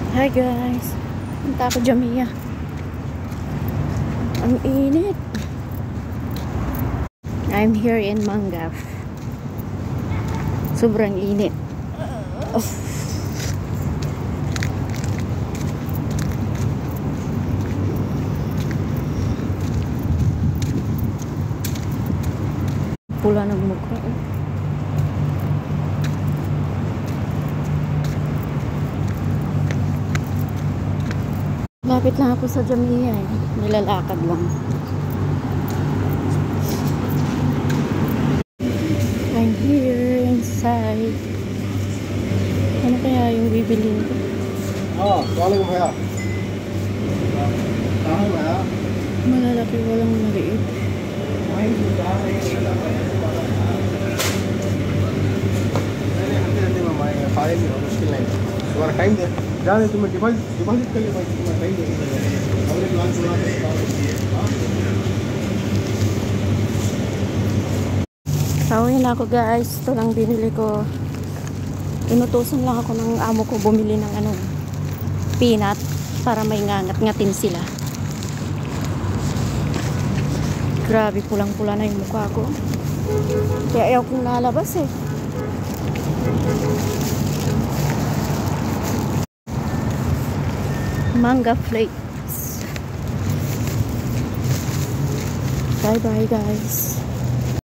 Hi guys, punta ako Jamia. Ang init. I'm here in Mangaf. Sobrang init. Pula ng mukha. Lapit lang ako sa Jamia eh. Nilalakad lang. I'm here inside. Ano kaya yung bibilin ko? Walang maya. Malalaki, walang maliit. मुश्किल नहीं तुम्हारा टाइम दे जाने तुम्हें डिपॉजिट कर ले भाई तुम्हारा टाइम दे Pauwi na ako guys. Ito lang binili ko. Inutusan lang ako ng amo ko bumili ng peanut para may ngangat-ngatin sila. Grabe, pulang-pula na yung mukha ko. Kaya ayaw kong nalabas eh. Manga flakes. Bye bye guys.